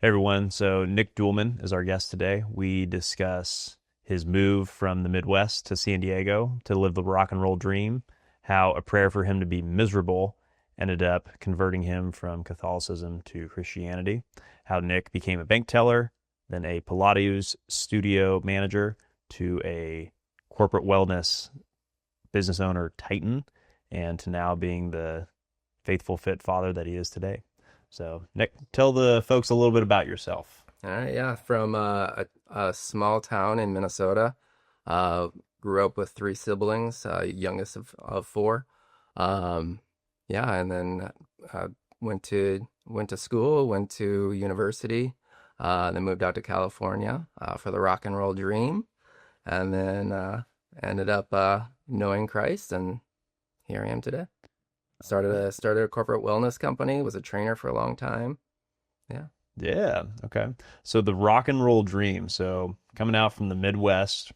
Hey everyone, so Nick Duellman is our guest today. We discuss his move from the Midwest to San Diego to live the rock and roll dream, how a prayer for him to be miserable ended up converting him from Catholicism to Christianity, how Nick became a bank teller, then a Pilates studio manager to a corporate wellness business owner titan, and to now being the faithful, fit father that he is today. So, Nick, tell the folks a little bit about yourself. All right, yeah, from a small town in Minnesota. Uh, Grew up with three siblings, youngest of four. Um, yeah, and then uh, went to school, went to university, then moved out to California for the rock and roll dream, and then ended up knowing Christ, and here I am today. Started a corporate wellness company, was a trainer for a long time. Yeah. Yeah, okay. So, the rock and roll dream. So, coming out from the Midwest,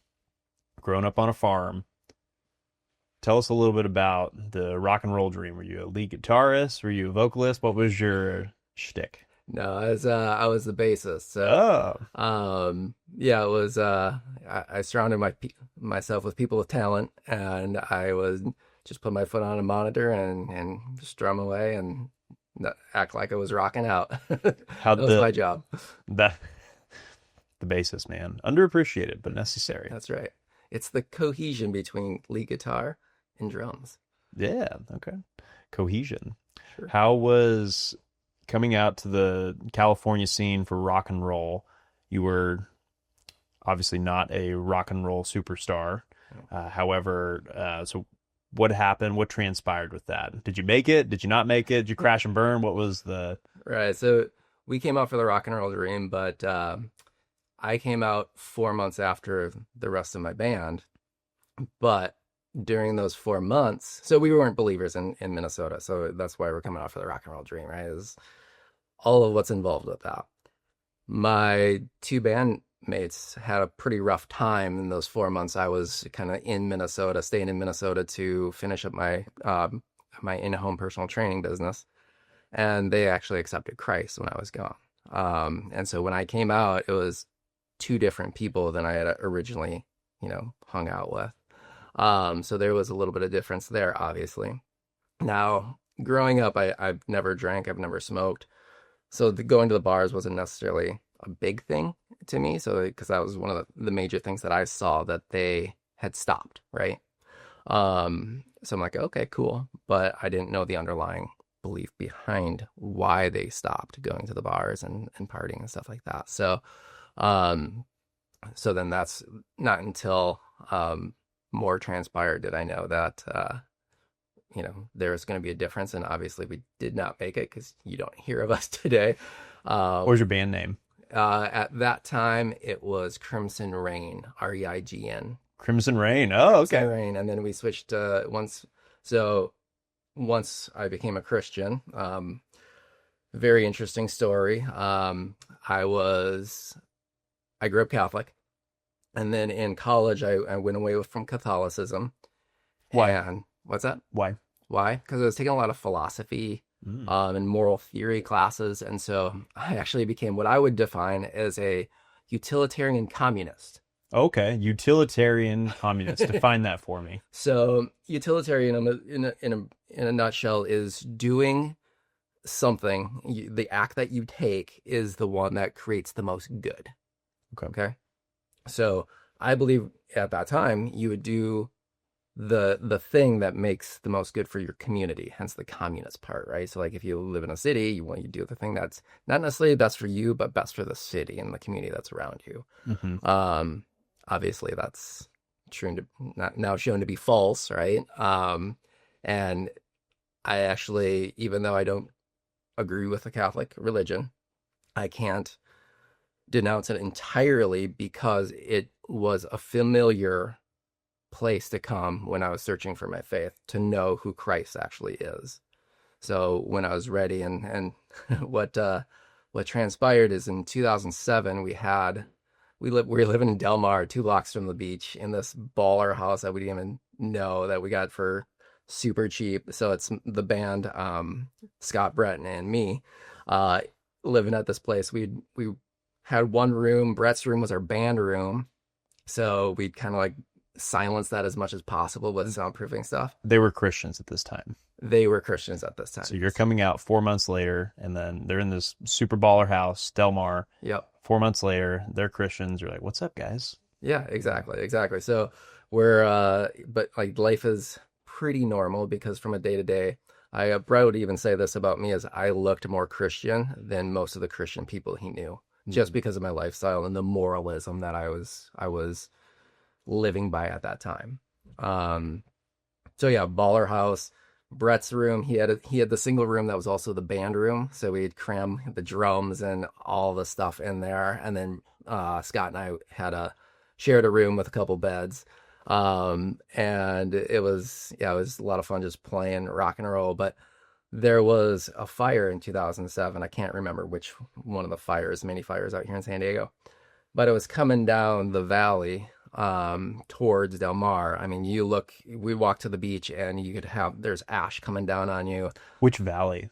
growing up on a farm, tell us a little bit about the rock and roll dream. Were you a lead guitarist? Were you a vocalist? What was your shtick? No, I was the bassist. So Oh, yeah, it was I surrounded myself with people with talent, and I was just put my foot on a monitor and just drum away and act like I was rocking out. That how'd was my job. that the bassist, man? Underappreciated, but necessary. That's right. It's the cohesion between lead guitar and drums. Yeah, okay. Cohesion. Sure. How was coming out to the California scene for rock and roll? You were obviously not a rock and roll superstar. So what happened? What transpired with that? Did you make it? Did you not make it? Did you crash and burn? What was the? Right. So we came out for the rock and roll dream, but I came out 4 months after the rest of my band. But during those 4 months, so we weren't believers in Minnesota. So that's why we're coming out for the rock and roll dream, right? Is all of what's involved with that. My two bandmates had a pretty rough time in those 4 months. I was kind of in Minnesota, staying in Minnesota to finish up my in-home personal training business, and they actually accepted Christ when I was gone. And so when I came out, it was two different people than I had originally, hung out with. So there was a little bit of difference there, obviously. Now, growing up, I've never drank, I've never smoked. So going to the bars wasn't necessarily a big thing to me. So because that was one of the major things that I saw that they had stopped, right? So I'm like, okay, cool. But I didn't know the underlying belief behind why they stopped going to the bars and partying and stuff like that. Um, so then that's not until more transpired did I know that there was going to be a difference, and obviously we did not make it because you don't hear of us today. What Um, was your band name? at that time, it was Crimson Rain, REIGN, Crimson Rain. Oh, Crimson okay. Rain, and then we switched once. So once I became a Christian, very interesting story. I grew up Catholic, and then in college, I went away from Catholicism. Why? And what's that? Why? Why? Because I was taking a lot of philosophy Mm. and moral theory classes. And so I actually became what I would define as a utilitarian communist. Okay, utilitarian communist. Define that for me. So utilitarian in a nutshell is doing something. The act that you take is the one that creates the most good. Okay. Okay. So I believe at that time you would do the thing that makes the most good for your community, hence the communist part, right? So like if you live in a city, you do the thing that's not necessarily best for you, but best for the city and the community that's around you. Hmm. Obviously that's true to not now shown to be false, right? And I actually, even though I don't agree with the Catholic religion, I can't denounce it entirely because it was a familiar place to come when I was searching for my faith to know who Christ actually is. So when I was ready, and what transpired is in 2007 we were living in Del Mar, 2 blocks from the beach, in this baller house that we didn't even know that we got for super cheap. So it's the band Scott, Brett, and me. living at this place. We had one room. Brett's room was our band room, so we'd kind of like silence that as much as possible with soundproofing stuff. They were Christians at this time. They were Christians at this time. So you're coming out 4 months later, and then they're in this super baller house, Del Mar. Yep. 4 months later, they're Christians. You're like, what's up, guys? Yeah, exactly. So we're, but like life is pretty normal because from a day to day, Brett would even say this about me, is I looked more Christian than most of the Christian people he knew, just because of my lifestyle and the moralism that I was living by at that time. So yeah, baller house. Brett's room, he had the single room that was also the band room, so we'd cram the drums and all the stuff in there. And then Scott and I shared a room with a couple beds, and it was a lot of fun just playing rock and roll. But there was a fire in 2007. I can't remember which one of the fires, many fires out here in San Diego, but it was coming down the valley towards Del Mar. I mean, we walked to the beach and there's ash coming down on you. Which valley?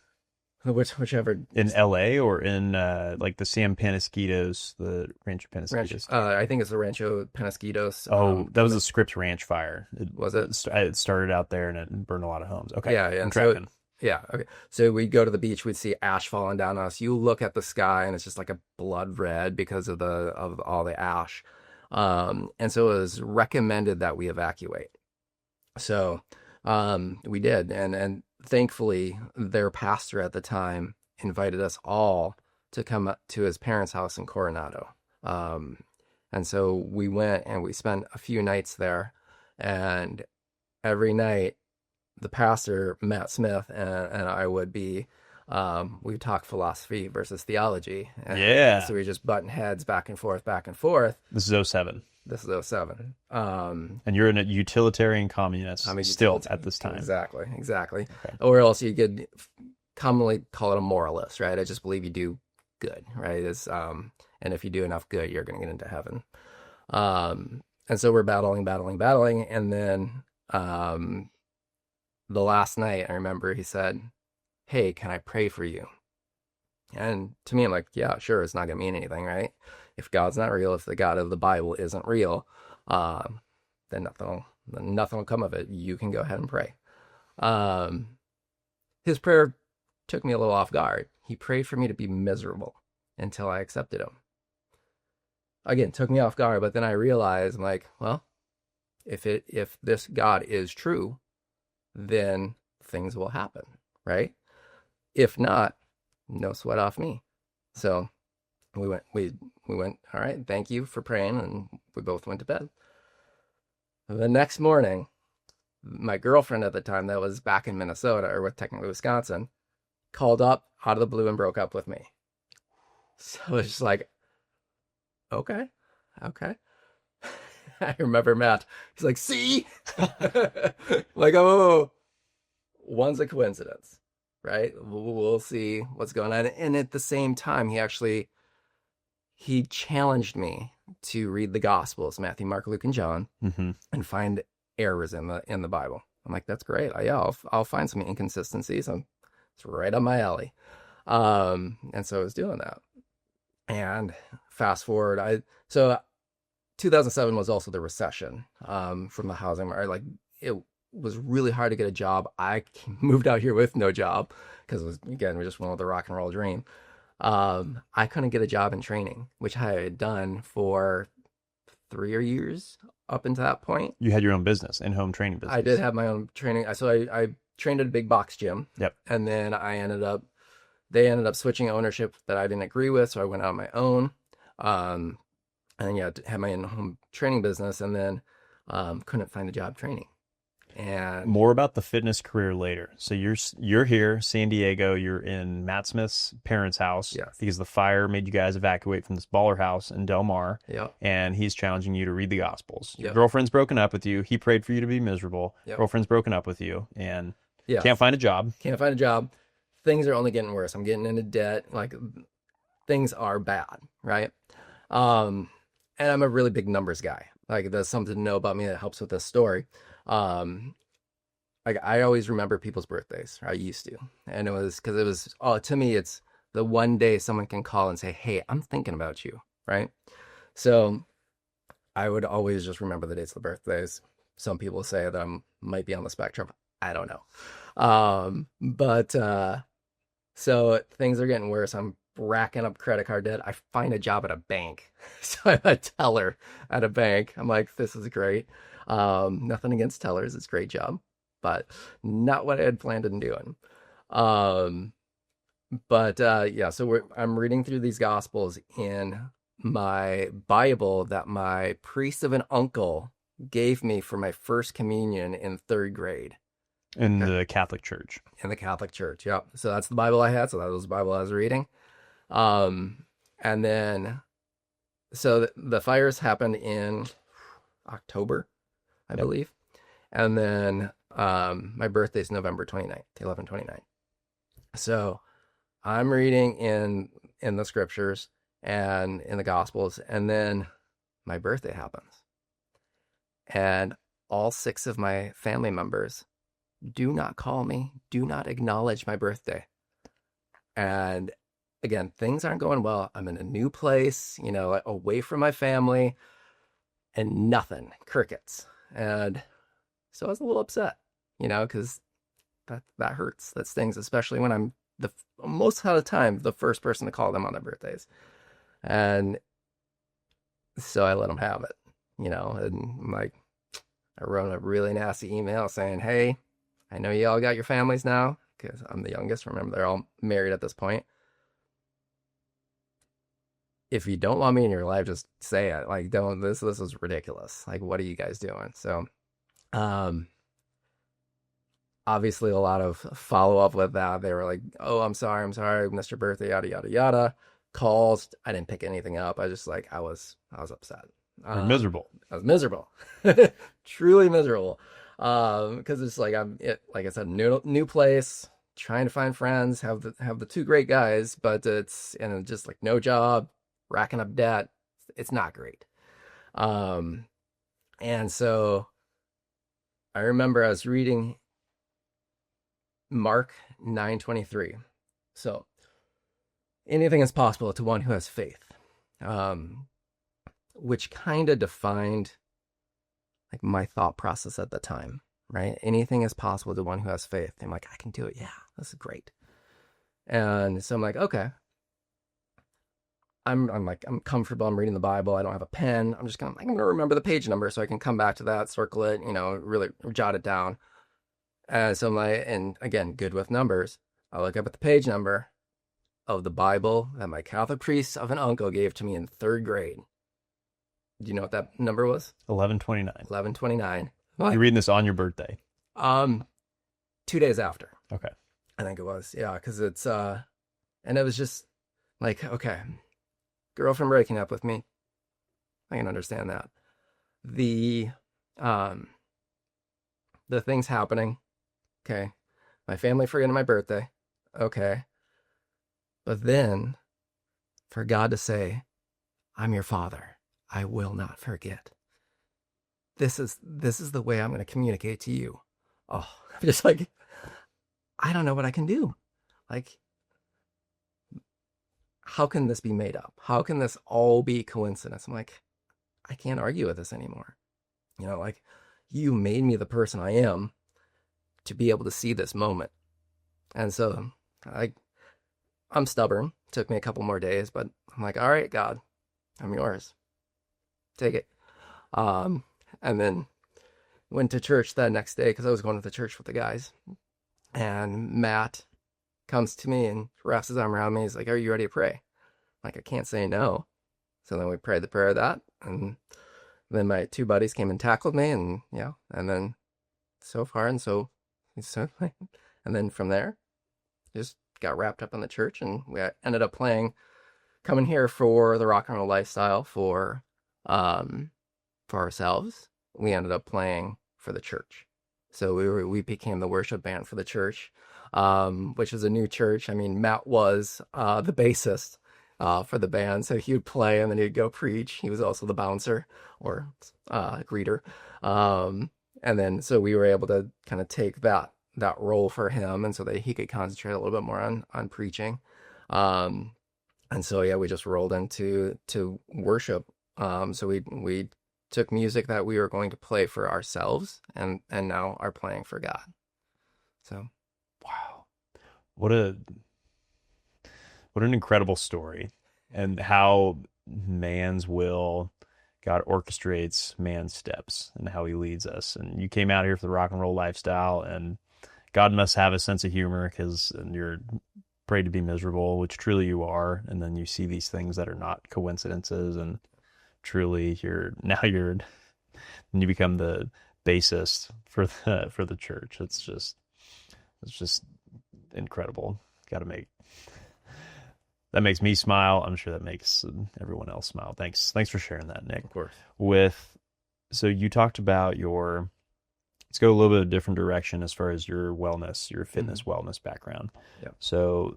Whichever. In LA or in like the San Penasquitos, the Rancho Penasquitos? I think it's the Rancho Penasquitos. That was the Scripps Ranch fire. Was it? It started out there and it burned a lot of homes. Okay. Yeah. I'm tracking. Yeah. Okay. So we'd go to the beach, we'd see ash falling down on us. You look at the sky and it's just like a blood red because of all the ash. And so it was recommended that we evacuate. So, we did. And thankfully their pastor at the time invited us all to come to his parents' house in Coronado. And so we went and we spent a few nights there, and every night the pastor, Matt Smith, and I would be, we talk philosophy versus theology. And so we just button heads back and forth. This is '07. This is '07. And you're a utilitarian communist still at this time. Exactly. Okay. Or else you could commonly call it a moralist, right? I just believe you do good, right? And if you do enough good, you're going to get into heaven. And so we're battling. And then the last night, I remember he said, "Hey, can I pray for you?" And to me, I'm like, yeah, sure. It's not going to mean anything, right? If God's not real, if the God of the Bible isn't real, then nothing will come of it. You can go ahead and pray. His prayer took me a little off guard. He prayed for me to be miserable until I accepted him. Again, took me off guard, but then I realized, I'm like, well, if this God is true, then things will happen, right? If not, no sweat off me. So we went, all right, thank you for praying, and we both went to bed. The next morning, my girlfriend at the time, that was back in Minnesota, or technically Wisconsin, called up out of the blue and broke up with me. So it's just like, okay. I remember Matt, he's like, see? Like, oh, one's a coincidence, right? We'll see what's going on. And at the same time, he challenged me to read the Gospels, Matthew, Mark, Luke, and John, and find errors in the Bible. I'm like, that's great. I'll find some inconsistencies. It's right up my alley. And so I was doing that. And fast forward, 2007 was also the recession from the housing market. Like, it was really hard to get a job. I moved out here with no job because we just went with the rock and roll dream. I couldn't get a job in training, which I had done for 3 years up until that point. You had your own business, in-home training business. I did have my own training. So I trained at a big box gym. Yep. And then they ended up switching ownership that I didn't agree with. So I went out on my own. And yeah, had my in-home training business, and then couldn't find a job training. And more about the fitness career later. So you're here, San Diego. You're in Matt Smith's parents' house, yes, because the fire made you guys evacuate from this baller house in Del Mar. Yep. And he's challenging you to read the Gospels. Your Yep. girlfriend's broken up with you. He prayed for you to be miserable. Yep. Girlfriend's broken up with you, and yes, can't find a job. Things are only getting worse. I'm getting into debt. Like, things are bad, right? And I'm a really big numbers guy. Like, there's something to know about me that helps with this story. Like, I always remember people's birthdays. I used to. And to me, it's the one day someone can call and say, hey, I'm thinking about you, right? So I would always just remember the dates of the birthdays. Some people say that I might be on the spectrum. I don't know. But so things are getting worse. I'm racking up credit card debt. I find a job at a bank. So I'm a teller at a bank. I'm like, this is great. Nothing against tellers. It's a great job, but not what I had planned on doing. Um, but yeah, so I'm reading through these gospels in my Bible that my priest of an uncle gave me for my first communion in third grade. In Okay. the Catholic Church. In the Catholic Church. Yep. So that's the Bible I had. So that was the Bible I was reading. And then, so the fires happened in October, I believe. And then, my birthday's November 29th, 11/29. So I'm reading in the scriptures and in the gospels, and then my birthday happens. And all 6 of my family members do not call me, do not acknowledge my birthday. And again, things aren't going well. I'm in a new place, away from my family, and nothing, crickets. And so I was a little upset, because that hurts. That stings, especially when I'm most of the time the first person to call them on their birthdays. And so I let them have it, and I'm like, I wrote a really nasty email saying, hey, I know you all got your families now, because I'm the youngest. Remember, they're all married at this point. If you don't want me in your life, just say it. Like, don't, this is ridiculous. Like, what are you guys doing? So, obviously a lot of follow up with that. They were like, oh, I'm sorry, missed your birthday, yada, yada, yada. Calls. I didn't pick anything up. I just I was upset. You're miserable. I was miserable. Truly miserable. Because it's like, like I said, new place, trying to find friends, have the 2 great guys, but it's just like no job, racking up debt. It's not great. And so I remember I was reading Mark 9:23. So anything is possible to one who has faith, which kind of defined like my thought process at the time, right? Anything is possible to one who has faith. I'm like, I can do it. Yeah, this is great. And so I'm like, okay. I'm comfortable. I'm reading the Bible. I don't have a pen. I'm gonna remember the page number so I can come back to that, circle it, really jot it down. So I'm like, and again, good with numbers. I look up at the page number of the Bible that my Catholic priest of an uncle gave to me in third grade. Do you know what that number was? 11/29. 11/29. You're reading this on your birthday. 2 days after. Okay. I think it was. Yeah, because it's and it was just like, okay, girlfriend breaking up with me. I can understand that. The things happening. Okay. My family forgetting my birthday. Okay. But then for God to say, I'm your father. I will not forget. This is the way I'm going to communicate to you. Oh, I'm just like, I don't know what I can do. Like, how can this be made up? How can this all be coincidence? I'm like, I can't argue with this anymore. Like, you made me the person I am to be able to see this moment. And so I'm stubborn. Took me a couple more days, but I'm like, all right, God, I'm yours. Take it. And then went to church that next day because I was going to the church with the guys. And Matt comes to me and wraps his arm around me. He's like, are you ready to pray? I'm like, I can't say no. So then we prayed the prayer of that. And then my 2 buddies came and tackled me. And yeah, and then so far and so and then from there, just got wrapped up in the church. And we ended up coming here for the rock and roll lifestyle for ourselves. We ended up playing for the church. So we became the worship band for the church, which is a new church. I mean, Matt was the bassist for the band, so he would play and then he'd go preach. He was also the bouncer or greeter, and then so we were able to kind of take that role for him, and so that he could concentrate a little bit more on preaching. Um, and so yeah, we just rolled into to worship. So we took music that we were going to play for ourselves and now are playing for God. So Wow. What a what an incredible story, and how man's will, God orchestrates man's steps and how he leads us. And you came out here for the rock and roll lifestyle, and God must have a sense of humor, because you're prayed to be miserable, which truly you are. And then you see these things that are not coincidences, and truly you become the bassist for the church. It's just incredible. Got to make that makes me smile. I'm sure that makes everyone else smile. Thanks for sharing that, Nick. of course. So you talked about let's go a little bit of a different direction as far as your fitness wellness background. Yep. So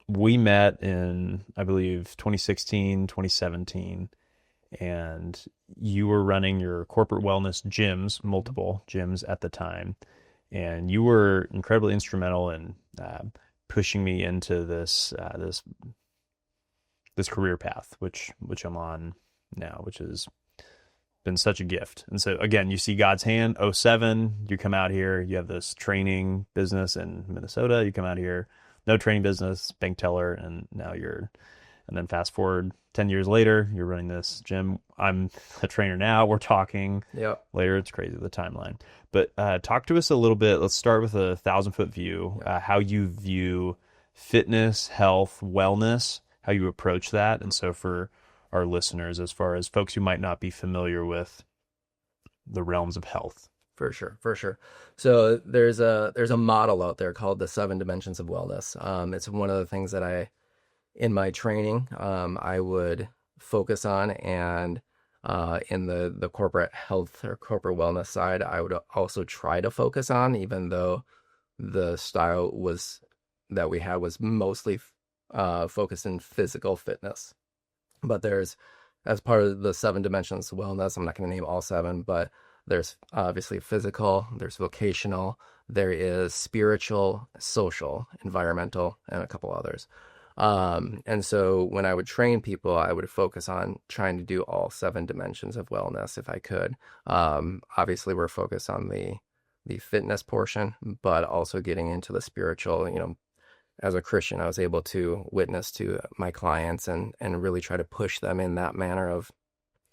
we met in, I believe, 2016, 2017, and you were running your corporate wellness gyms, multiple gyms at the time, and you were incredibly instrumental in pushing me into this career path, which I'm on now, which has been such a gift. And so again, you see God's hand. '07, you come out here, you have this training business in Minnesota. You come out here, no training business, bank teller, and then fast forward 10 years later, you're running this gym. I'm a trainer now. We're talking later. It's crazy, the timeline. But talk to us a little bit. Let's start with a 1,000-foot view, how you view fitness, health, wellness, how you approach that. And so for our listeners, as far as folks who might not be familiar with the realms of health. For sure. So there's a model out there called the 7 dimensions of wellness. It's one of the things that in my training, I would focus on, and in the corporate health or corporate wellness side, I would also try to focus on, even though the style that we had was mostly focused in physical fitness. But as part of the 7 dimensions of wellness, I'm not going to name all 7, but there's obviously physical, there's vocational, there is spiritual, social, environmental, and a couple others. And so when I would train people, I would focus on trying to do all 7 dimensions of wellness if I could. Obviously, we're focused on the fitness portion, but also getting into the spiritual. As a Christian, I was able to witness to my clients and really try to push them in that manner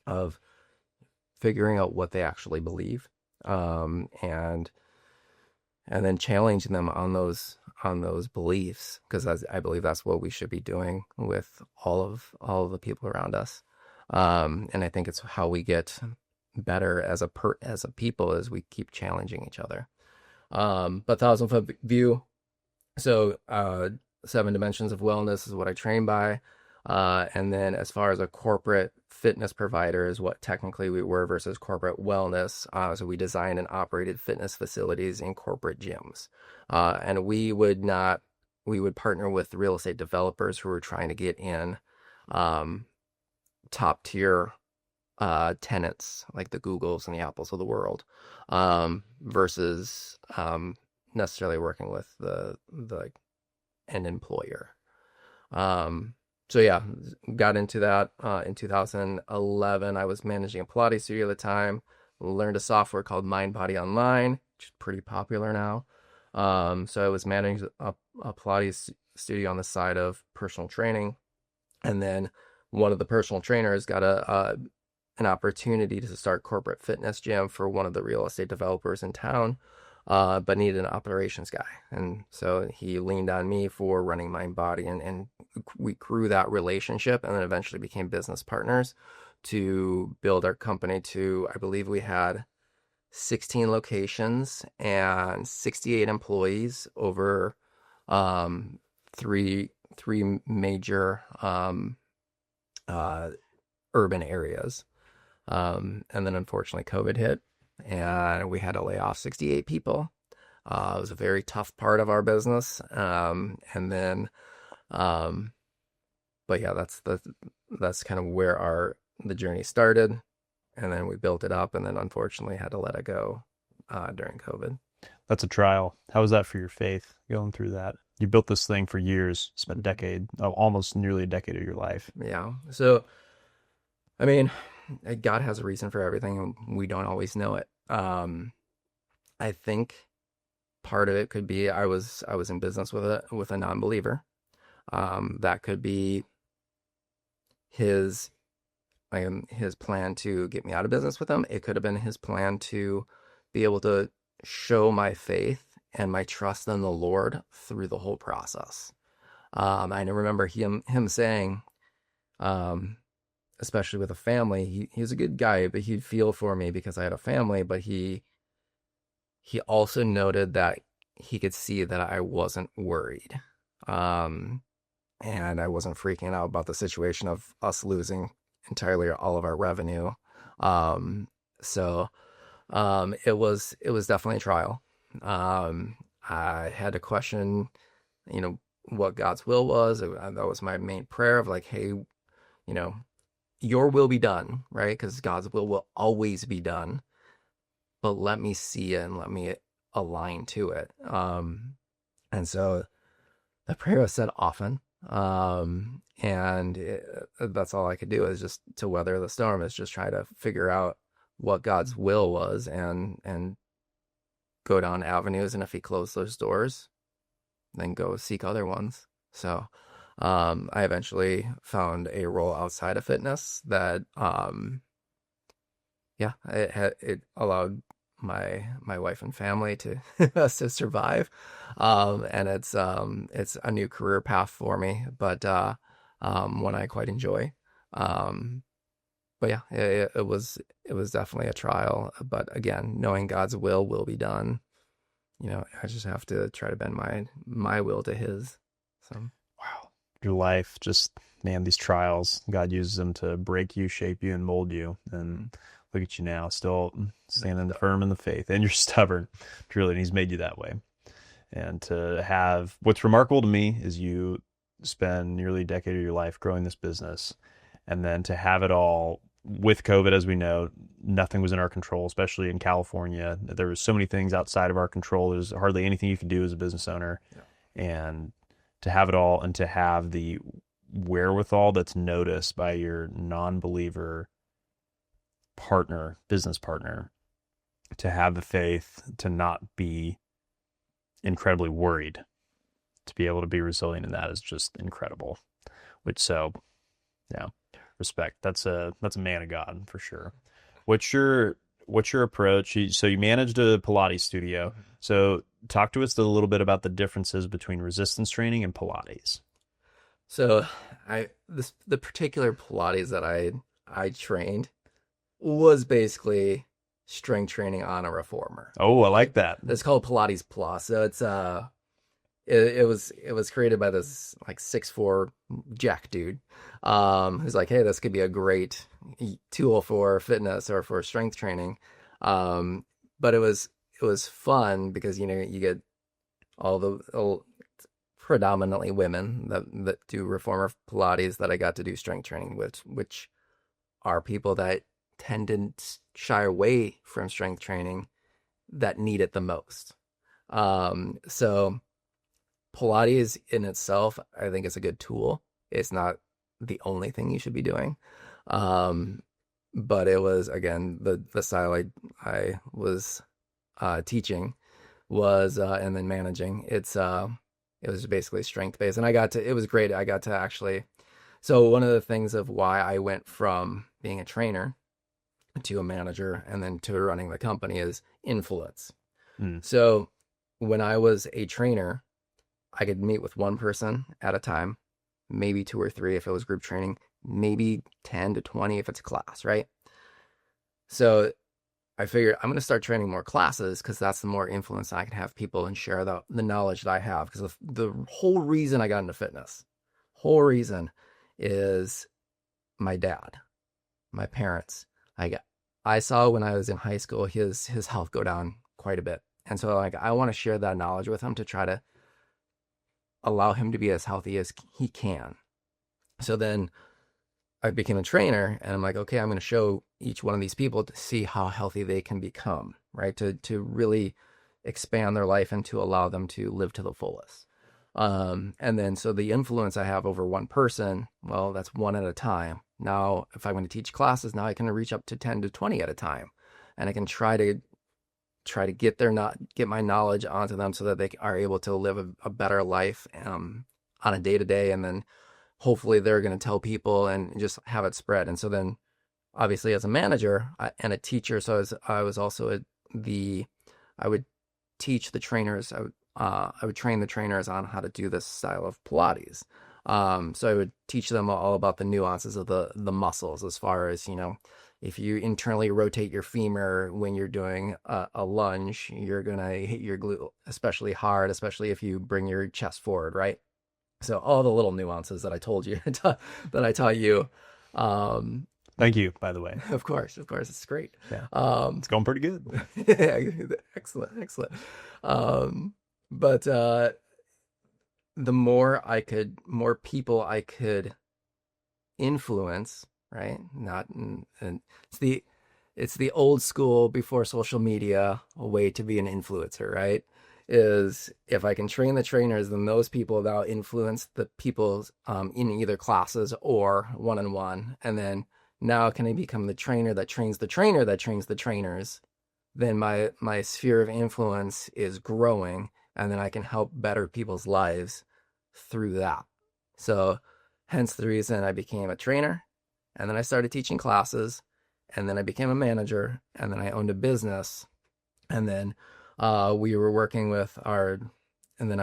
of figuring out what they actually believe, and then challenging them on those beliefs, because I believe that's what we should be doing with all of the people around us. And I think it's how we get better as a people, as we keep challenging each other. But 1,000-foot view. So 7 dimensions of wellness is what I train by. And then as far as a corporate fitness provider is what technically we were versus corporate wellness. So we designed and operated fitness facilities in corporate gyms. And we would partner with real estate developers who were trying to get in top tier tenants like the Googles and the Apples of the world, versus necessarily working with the end employer. So yeah, got into that in 2011. I was managing a Pilates studio at the time. Learned a software called Mind Body Online, which is pretty popular now. So I was managing a Pilates studio on the side of personal training, and then one of the personal trainers got an opportunity to start corporate fitness gym for one of the real estate developers in town. But needed an operations guy. And so he leaned on me for running Mind Body, and we grew that relationship, and then eventually became business partners to build our company to, I believe we had 16 locations and 68 employees over three major urban areas. And then unfortunately COVID hit, and we had to lay off 68 people. It was a very tough part of our business. And then, but yeah, that's kind of where the journey started. And then we built it up, and then unfortunately had to let it go during COVID. That's a trial. How was that for your faith, going through that? You built this thing for years, spent a decade, almost nearly a decade of your life. Yeah. So, I mean, God has a reason for everything, and we don't always know it. I think part of it could be I was in business with a non-believer. That could be his his plan to get me out of business with him. It could have been his plan to be able to show my faith and my trust in the Lord through the whole process. I remember him saying, especially with a family, he was a good guy, but he'd feel for me because I had a family, but he also noted that he could see that I wasn't worried. And I wasn't freaking out about the situation of us losing entirely all of our revenue. So it was definitely a trial. I had to question, what God's will was. That was my main prayer of like, hey, your will be done, right? Because God's will always be done. But let me see it and let me align to it. And so the prayer was said often. That's all I could do is just to weather the storm, is just try to figure out what God's will was and go down avenues. And if he closed those doors, then go seek other ones. So, I eventually found a role outside of fitness that, it allowed my wife and family to us to survive, and it's a new career path for me, but one I quite enjoy. But yeah, it was definitely a trial. But again, knowing God's will be done, I just have to try to bend my will to His. So Wow, your life, just man, these trials, God uses them to break you, shape you, and mold you, and look at you now, still standing firm in the faith, and you're stubborn, truly, and he's made you that way. And to have, what's remarkable to me is you spend nearly a decade of your life growing this business, and then to have it all with COVID, as we know, nothing was in our control, especially in California. There was so many things outside of our control. There's hardly anything you could do as a business owner. Yeah. And to have it all and to have the wherewithal that's noticed by your non-believer business partner, to have the faith to not be incredibly worried, to be able to be resilient in that is just incredible. Respect. That's a man of God for sure. What's your approach? So you managed a Pilates studio. So talk to us a little bit about the differences between resistance training and Pilates. So the particular Pilates that I trained was basically strength training on a reformer. Oh, I like that. It's called Pilates Plus. So it's it was created by this like 6'4" jack dude, who's like, hey, this could be a great tool for fitness or for strength training. But it was fun because you get all predominantly women that do reformer Pilates that I got to do strength training with, which are people that tend to shy away from strength training that need it the most. So Pilates in itself, I think, is a good tool. It's not the only thing you should be doing. But it was, again, the style I was teaching was and then managing. It was basically strength based, and it was great. I got to actually. So one of the things of why I went from being a trainer to a manager and then to running the company is influence. So when I was a trainer, I could meet with one person at a time, maybe 2 or 3 if it was group training, maybe 10 to 20 if it's a class, right? So I figured I'm going to start training more classes because that's the more influence I can have people and share the knowledge that I have. Because the whole reason I got into fitness, is my dad, my parents. I saw when I was in high school his health go down quite a bit. And so I want to share that knowledge with him to try to allow him to be as healthy as he can. So then I became a trainer, and I'm like, okay, I'm going to show each one of these people to see how healthy they can become, right? To really expand their life and to allow them to live to the fullest. And then so the influence I have over one person, well, that's one at a time. Now, if I want to teach classes, now I can reach up to 10 to 20 at a time. And I can try to get my knowledge onto them so that they are able to live a better life on a day to day. And then hopefully they're going to tell people and just have it spread. And so then obviously as a manager and a teacher, so I was also I would teach the trainers. I would train the trainers on how to do this style of Pilates. So I would teach them all about the nuances of the muscles, as far as, if you internally rotate your femur when you're doing a lunge, you're going to hit your glute especially hard, especially if you bring your chest forward, right? So all the little nuances that I told you, that I taught you. Thank you, by the way. Of course, it's great. Yeah, it's going pretty good. Excellent. But the more people I could influence, right? And it's the old school, before social media, a way to be an influencer, right? Is if I can train the trainers, then those people now influence the people in either classes or one-on-one. And then now can I become the trainer that trains the trainer that trains the trainers? Then my sphere of influence is growing, and then I can help better people's lives through that. So hence the reason I became a trainer, and then I started teaching classes, and then I became a manager, and then I owned a business, and then we were working with and then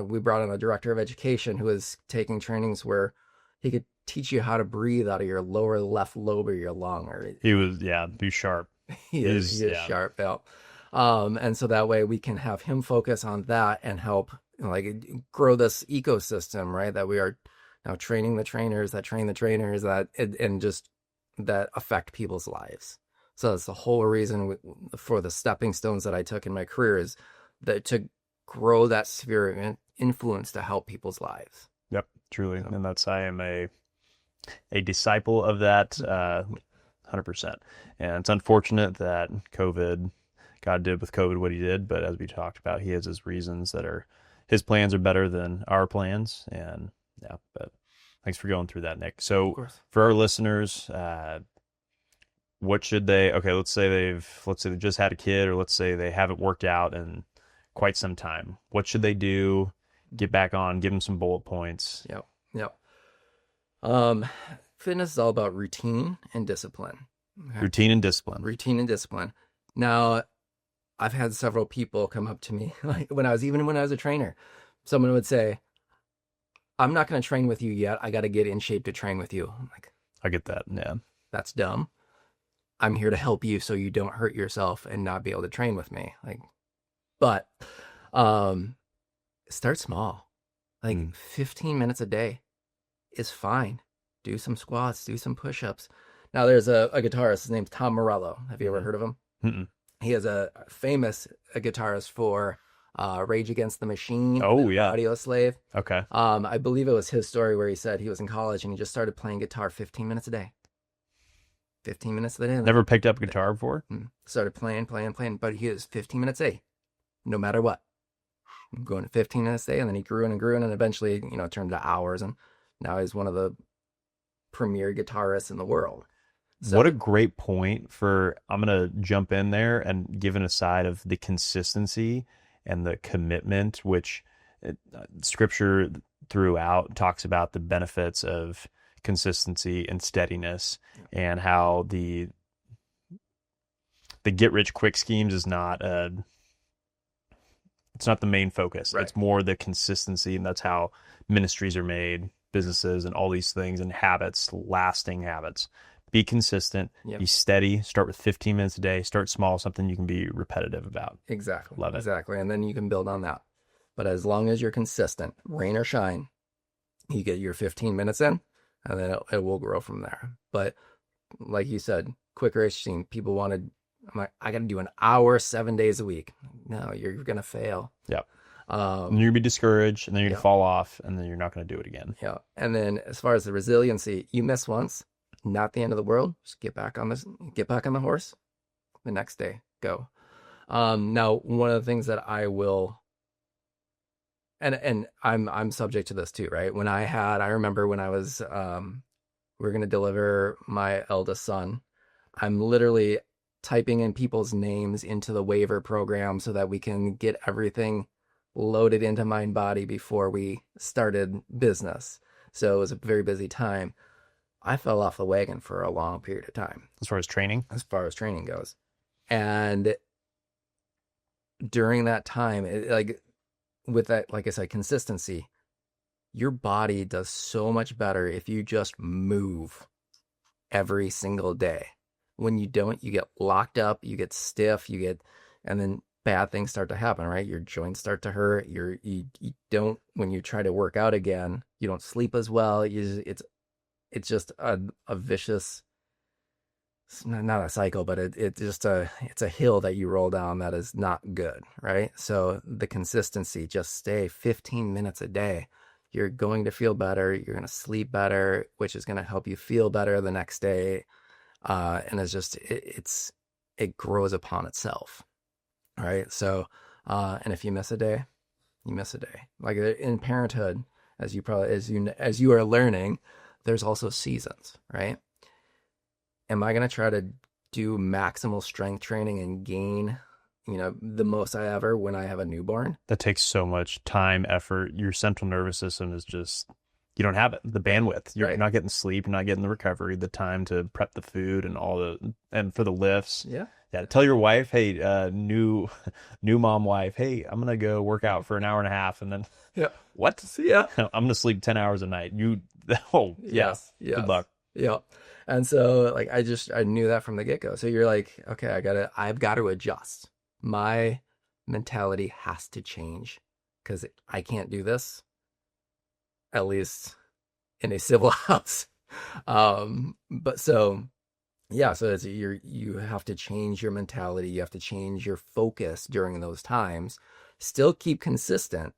we brought in a director of education who was taking trainings where he could teach you how to breathe out of your lower left lobe of your lung. He was sharp. He is sharp, yeah. And so that way we can have him focus on that and help grow this ecosystem, right? That we are now training the trainers that train the trainers and just that affect people's lives. So that's the whole reason for the stepping stones that I took in my career, is that to grow that sphere of influence to help people's lives. Yep, truly. So. And I am a disciple of that 100%. And it's unfortunate that God did with COVID what he did, but as we talked about, he has his reasons his plans are better than our plans. And yeah, but thanks for going through that, Nick. So for our listeners, what should let's say they've just had a kid, or let's say they haven't worked out in quite some time. What should they do? Get back on, give them some bullet points. Yep. Fitness is all about routine and discipline. Okay? Routine and discipline. Now, I've had several people come up to me, like when I was a trainer, someone would say, "I'm not going to train with you yet. I got to get in shape to train with you." I'm like, I get that. Yeah. That's dumb. I'm here to help you so you don't hurt yourself and not be able to train with me. But start small. 15 minutes a day is fine. Do some squats, do some push-ups. Now there's a guitarist, his name's Tom Morello. Have you ever heard of him? Mm-mm. He is a famous guitarist for Rage Against the Machine. Oh, yeah. Audio Slave. Okay. I believe it was his story where he said he was in college and he just started playing guitar 15 minutes a day. 15 minutes a day. Never picked up a guitar before? Started playing, but he was 15 minutes a day, no matter what. Going to 15 minutes a day, and then he grew and eventually, turned to hours, and now he's one of the premier guitarists in the world. So, what a great point I'm going to jump in there and give an aside of the consistency and the commitment, which scripture throughout talks about the benefits of consistency and steadiness, and how the get rich quick schemes is it's not the main focus. Right. It's more the consistency, and that's how ministries are made, businesses, and all these things, and habits, lasting habits. Be consistent, Be steady, start with 15 minutes a day, start small, something you can be repetitive about. Exactly. Love it. Exactly. And then you can build on that. But as long as you're consistent, rain or shine, you get your 15 minutes in, and then it will grow from there. But like you said, quick racing, people wanted, I'm like, I got to do an hour 7 days a week. No, you're going to fail. Yeah. And you're going to be discouraged, and then you're going to fall off, and then you're not going to do it again. Yeah. And then as far as the resiliency, you miss once, not the end of the world. Just get back on the horse the next day, go. Now, one of the things that I will and I'm subject to this too, right? I remember when I was we were going to deliver my eldest son. I'm literally typing in people's names into the waiver program so that we can get everything loaded into MindBody before we started business. So it was a very busy time. I fell off the wagon for a long period of time. As far as training Goes. And during that time, with that, like I said, consistency, your body does so much better if you just move every single day. When you don't, you get locked up, you get stiff, and then bad things start to happen, right? Your joints start to hurt. You don't, when you try to work out again, you don't sleep as well. It's just a vicious, not a cycle, but it's a hill that you roll down that is not good, right? So the consistency, just stay 15 minutes a day. You're going to feel better. You're going to sleep better, which is going to help you feel better the next day. And it grows upon itself. All right. So, and if you miss a day, you miss a day. Like in parenthood, as you are learning, there's also seasons, right? Am I going to try to do maximal strength training and gain, the most I ever when I have a newborn? That takes so much time, effort. Your central nervous system is just, you don't have it. The bandwidth. You're not getting sleep. You're not getting the recovery, the time to prep the food and for the lifts. Yeah. Yeah. Tell your wife, hey, new mom wife, hey, I'm going to go work out for an hour and a half. And then what? See ya. I'm going to sleep 10 hours a night. Yes. Good luck. Yeah. And so I knew that from the get-go. So you're like, okay, I've got to adjust. My mentality has to change because I can't do this, at least in a civil house. But so it's you have to change your mentality. You have to change your focus during those times. Still keep consistent,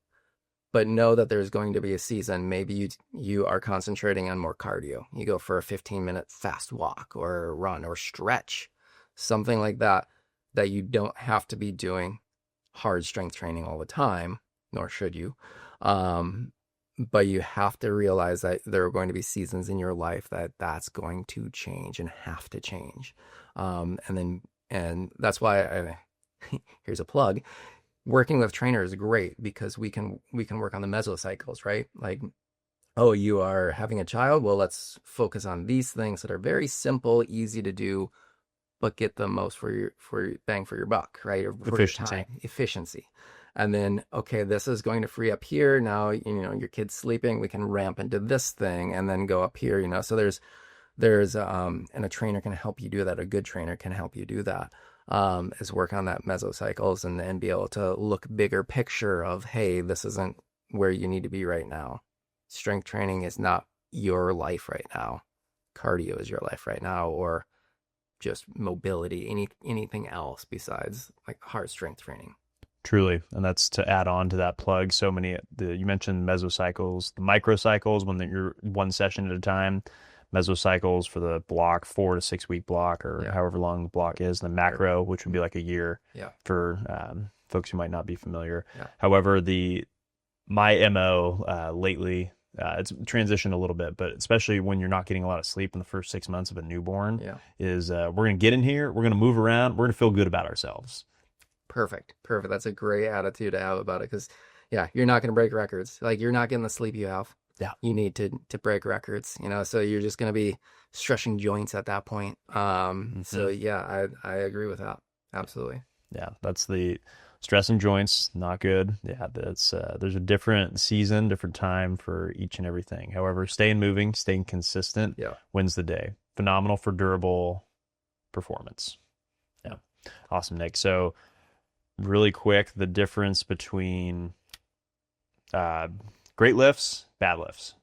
but know that there's going to be a season. Maybe you are concentrating on more cardio. You go for a 15-minute fast walk or run or stretch, something like that you don't have to be doing hard strength training all the time, nor should you. But you have to realize that there are going to be seasons in your life that's going to change and have to change. And that's why here's a plug. Working with trainers is great because we can work on the mesocycles, right? Like, oh, you are having a child? Well, let's focus on these things that are very simple, easy to do, but get the most for your bang for your buck, right? Or for efficiency. Your time. Efficiency. And then, okay, this is going to free up here. Now, your kid's sleeping. We can ramp into this thing and then go up here, So there's and a trainer can help you do that. A good trainer can help you do that. Is work on that mesocycles and be able to look bigger picture of, hey, this isn't where you need to be right now. Strength training is not your life right now. Cardio is your life right now, or just mobility, anything else besides like hard strength training. Truly. And that's to add on to that plug. So many, you mentioned mesocycles, the microcycles when you're one session at a time, mesocycles for the block, 4 to 6 week block, or however long the block is, the macro, which would be like a year for folks who might not be familiar. Yeah. However, my MO lately, it's transitioned a little bit, but especially when you're not getting a lot of sleep in the first 6 months of a newborn, is we're going to get in here, we're going to move around, we're going to feel good about ourselves. Perfect. That's a great attitude to have about it because, you're not going to break records. Like, you're not getting the sleep you have. Yeah. You need to break records, so you're just going to be stretching joints at that point. So, I agree with that. Absolutely. Yeah, that's the stressing joints, not good. Yeah, that's there's a different season, different time for each and everything. However, staying moving, staying consistent wins the day. Phenomenal for durable performance. Yeah. Awesome, Nick. So really quick, the difference between great lifts, bad lifts.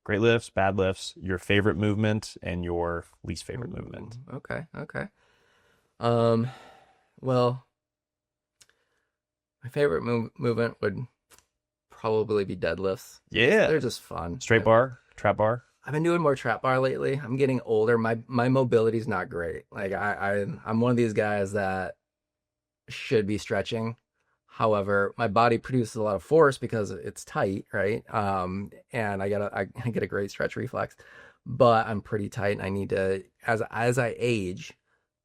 Great lifts, bad lifts, your favorite movement and your least favorite movement. Okay. Well, my favorite movement would probably be deadlifts. Yeah. They're just fun. Straight bar, trap bar. I've been doing more trap bar lately. I'm getting older. My mobility's not great. Like I'm one of these guys that should be stretching However, my body produces a lot of force because it's tight, right? And I get a great stretch reflex, but I'm pretty tight, and I need to, as I age,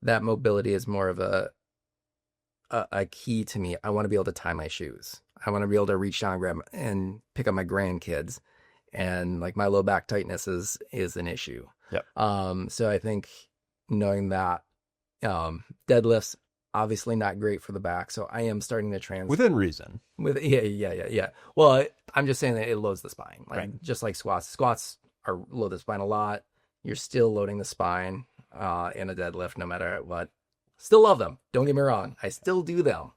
that mobility is more of a key to me. I want to be able to tie my shoes. I want to be able to reach down, grab, and pick up my grandkids, and like my low back tightness is an issue. Yep. So I think knowing that, deadlifts obviously not great for the back, so I am starting to within reason. Yeah. Well, I'm just saying that it loads the spine, like Right. just like squats. Squats are load the spine a lot. You're still loading the spine in a deadlift, no matter what. Still love them. Don't get me wrong. I still do them,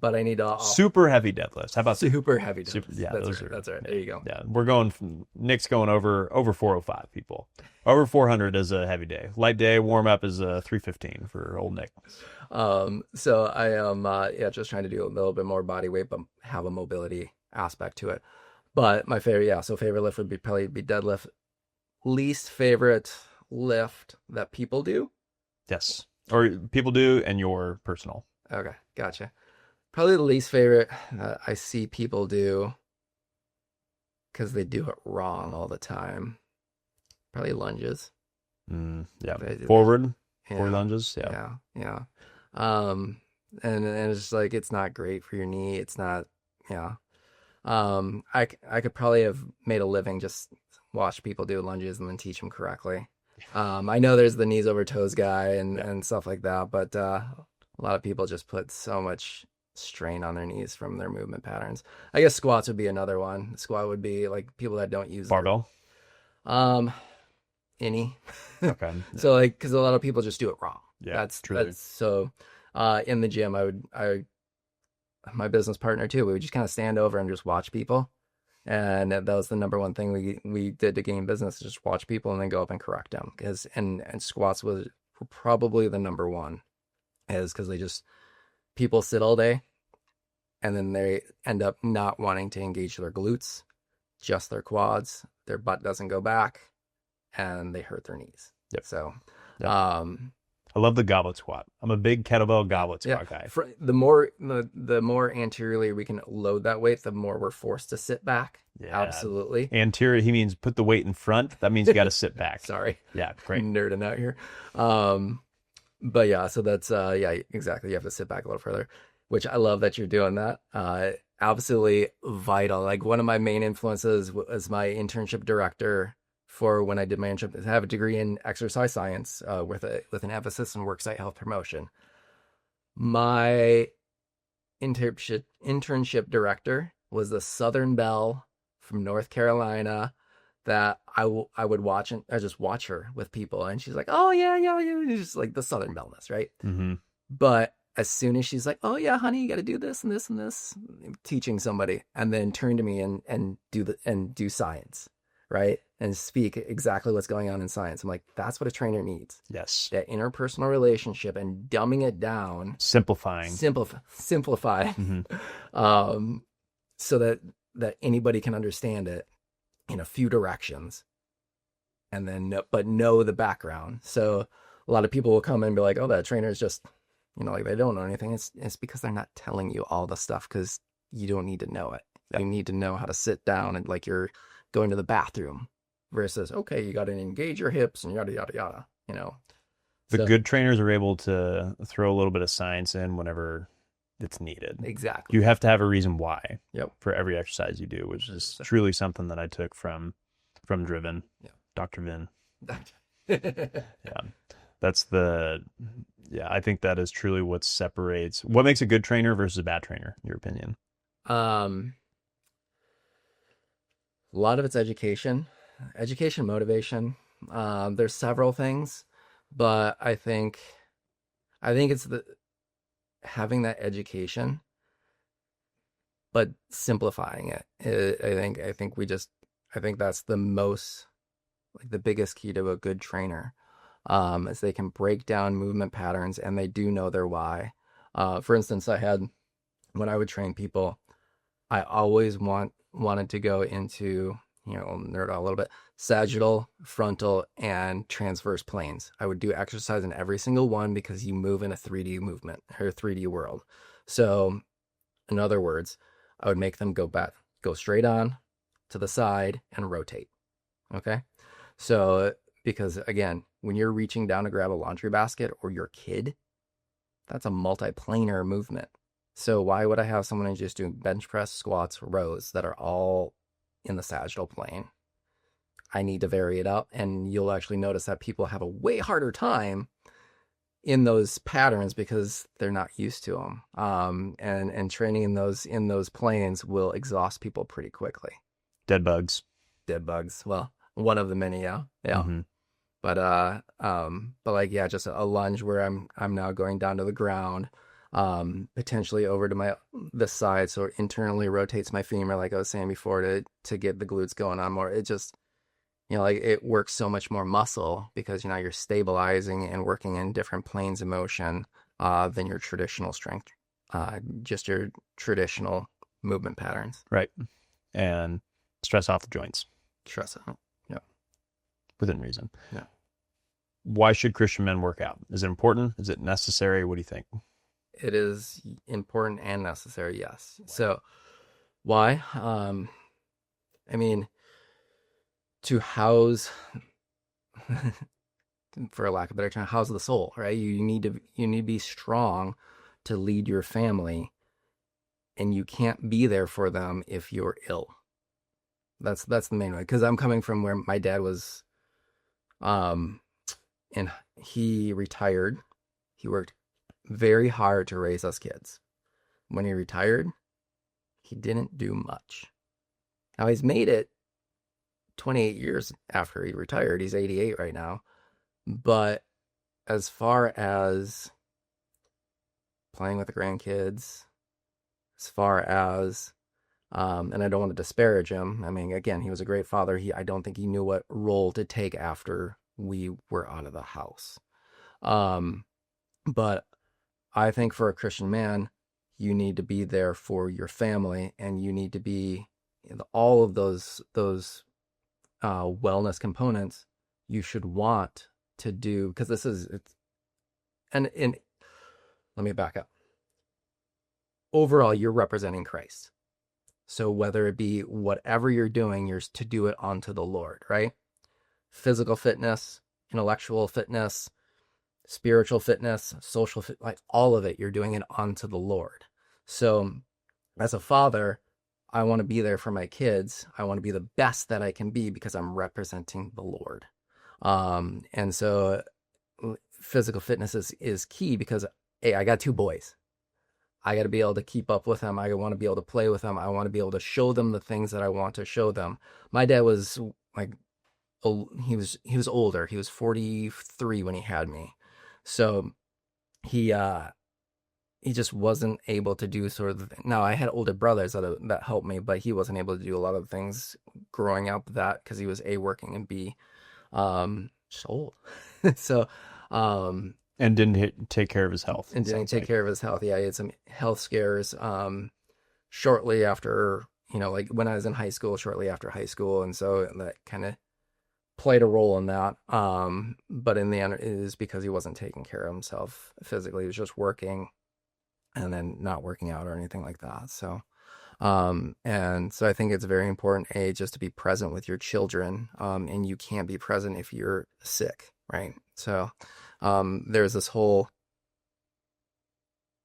but I need to Super heavy deadlifts. How about super heavy deadlifts. Super, yeah, That's right. There you go. Yeah, we're going from Nick's going over 405 people. Over 400 is a heavy day. Light day warm up is a 315 for old Nick. So I am just trying to do a little bit more body weight, but have a mobility aspect to it. But my favorite, favorite lift would probably be deadlift. Least favorite lift that people do. Yes, or people do, and your personal. Okay, gotcha. Probably the least favorite I see people do, because they do it wrong all the time. Probably lunges. Yeah, forward lunges. Yeah. And it's just like, it's not great for your knee. It's not. I could probably have made a living just watch people do lunges and then teach them correctly. I know there's the knees over toes guy and stuff like that, but a lot of people just put so much strain on their knees from their movement patterns. I guess squats would be another one. Squat would be like people that don't use barbell. Any. Okay. So like, because a lot of people just do it wrong. Yeah, that's truly. That's so. In the gym, my business partner too, we would just kind of stand over and just watch people. And that was the number one thing we did to gain business, just watch people and then go up and correct them. And squats were probably the number one, is because people sit all day and then they end up not wanting to engage their glutes, just their quads, their butt doesn't go back, and they hurt their knees. Yep. So, yep. I love the goblet squat. I'm a big kettlebell goblet squat guy. The more anteriorly we can load that weight, the more we're forced to sit back. Yeah, absolutely. Anterior, he means put the weight in front. That means you got to sit back. Sorry. Yeah, great. Nerding out here. But yeah, so that's exactly. You have to sit back a little further, which I love that you're doing that. Absolutely vital. Like, one of my main influences was my internship director for when I did my internship. I have a degree in exercise science with an emphasis in worksite health promotion. My internship director was the Southern Belle from North Carolina that I would watch, and I just watch her with people, and she's like, oh yeah. It's just like the Southern Belle-ness, right? Mm-hmm. But as soon as she's like, oh yeah, honey, you got to do this and this and this, teaching somebody, and then turn to me and do science, right? And speak exactly what's going on in science. I'm like, that's what a trainer needs. Yes. That interpersonal relationship and dumbing it down. Simplify. Mm-hmm. So that anybody can understand it in a few directions, and then know the background. So a lot of people will come in and be like, oh, that trainer is just, like they don't know anything. It's because they're not telling you all the stuff, because you don't need to know it. Yep. You need to know how to sit down and like you're going to the bathroom, versus, okay, you got to engage your hips and yada, yada, yada, The good trainers are able to throw a little bit of science in whenever it's needed. Exactly. You have to have a reason why. Yep. For every exercise you do, which is truly something that I took from Driven. Yeah. Dr. Vin. Yeah. I think that is truly what makes a good trainer versus a bad trainer, in your opinion. A lot of it's education, motivation. There's several things, but I think it's having that education, but simplifying it. I think that's the most, like, the biggest key to a good trainer, is they can break down movement patterns and they do know their why. For instance, when I would train people, I always wanted to go into, nerd out a little bit, sagittal, frontal, and transverse planes. I would do exercise in every single one, because you move in a 3D movement or 3D world. So In other words, I would make them go straight on to the side and rotate. Okay. So, because again, when you're reaching down to grab a laundry basket or your kid, that's a multiplanar movement. So why would I have someone just doing bench press, squats, rows that are all in the sagittal plane? I need to vary it up, and you'll actually notice that people have a way harder time in those patterns because they're not used to them. And training in those planes will exhaust people pretty quickly. Dead bugs. Dead bugs. Well, one of the many, yeah. Mm-hmm. But like, yeah, just a lunge where I'm now going down to the ground, potentially over to the side, so it internally rotates my femur, like I was saying before, to get the glutes going on more. It just, like, it works so much more muscle because you're stabilizing and working in different planes of motion than your traditional strength, just your traditional movement patterns. Right. And stress off the joints. Stress out. Yeah. Within reason. Yeah. Why should Christian men work out? Is it important? Is it necessary? What do you think? It is important and necessary, yes. So, why? I mean, to house, for a lack of a better term, house the soul, right? You need to be strong to lead your family, and you can't be there for them if you're ill. That's the main way. Because I'm coming from where my dad was, and he retired. He worked very hard to raise us kids. When he retired, he didn't do much. Now he's made it 28 years after he retired. He's 88 right now. But as far as playing with the grandkids, as far as, and I don't want to disparage him. I mean, again, he was a great father. I don't think he knew what role to take after we were out of the house. But I think for a Christian man, you need to be there for your family, and you need to be all of those wellness components you should want to do, because and let me back up. Overall, you're representing Christ. So whether it be whatever you're doing, you're to do it unto the Lord, right? Physical fitness, intellectual fitness, spiritual fitness, social fit, like all of it, you're doing it unto the Lord. So as a father, I want to be there for my kids. I want to be the best that I can be because I'm representing the Lord. And so physical fitness is key because, hey, I got 2 boys. I got to be able to keep up with them. I want to be able to play with them. I want to be able to show them the things that I want to show them. My dad was like, he was older. He was 43 when he had me. So he just wasn't able to do sort of, now I had older brothers that helped me, but he wasn't able to do a lot of things growing up because he was A, working, and B, just old. So, and didn't take care of his health. And didn't take care of his health. Yeah, he had some health scares shortly after, like when I was in high school, shortly after high school. And so that kind of played a role in that. But in the end, it is because he wasn't taking care of himself physically. He was just working and then not working out or anything like that. So, and so I think it's very important, just to be present with your children. And you can't be present if you're sick, right? So, there's this whole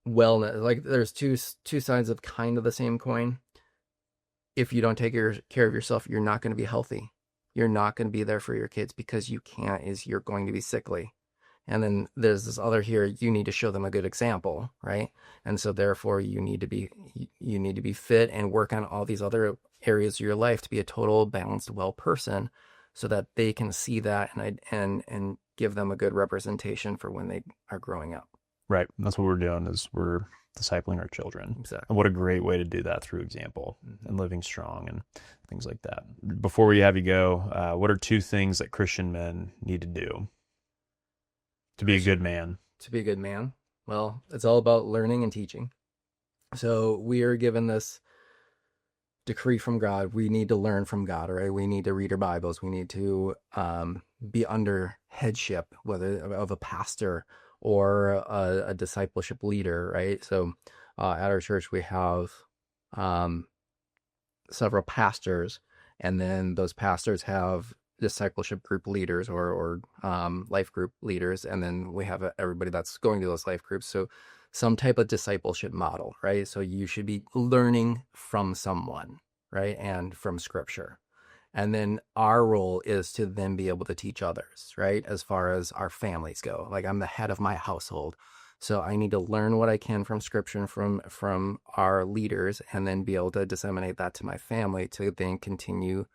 wellness, like there's two sides of kind of the same coin. If you don't take care of yourself, you're not going to be healthy. You're not going to be there for your kids because you're going to be sickly. And then there's this other here, you need to show them a good example, right? And so therefore you need to be fit and work on all these other areas of your life to be a total balanced, well person, so that they can see that and give them a good representation for when they are growing up. Right. That's what we're doing, is we're discipling our children. Exactly. And what a great way to do that, through example and living strong and things like that. Before we have you go, what are 2 things that Christian men need to do to be a good man? To be a good man? Well, it's all about learning and teaching. So we are given this decree from God. We need to learn from God, right? We need to read our Bibles. We need to be under headship, whether of a pastor or a discipleship leader, right? So At our church, we have um, several pastors, and then those pastors have discipleship group leaders or life group leaders, and then we have everybody that's going to those life groups. So some type of discipleship model, right? So you should be learning from someone, right? And from scripture. And then our role is to then be able to teach others, right? As far as our families go. Like I'm the head of my household. So I need to learn what I can from scripture and from our leaders and then be able to disseminate that to my family to then continue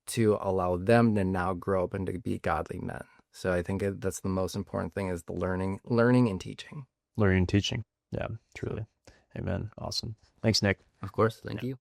to allow them to now grow up and to be godly men. So I think that's the most important thing is the learning and teaching. Learning and teaching. Yeah, truly. Amen. Awesome. Thanks, Nick. Of course. Thank Yeah. you.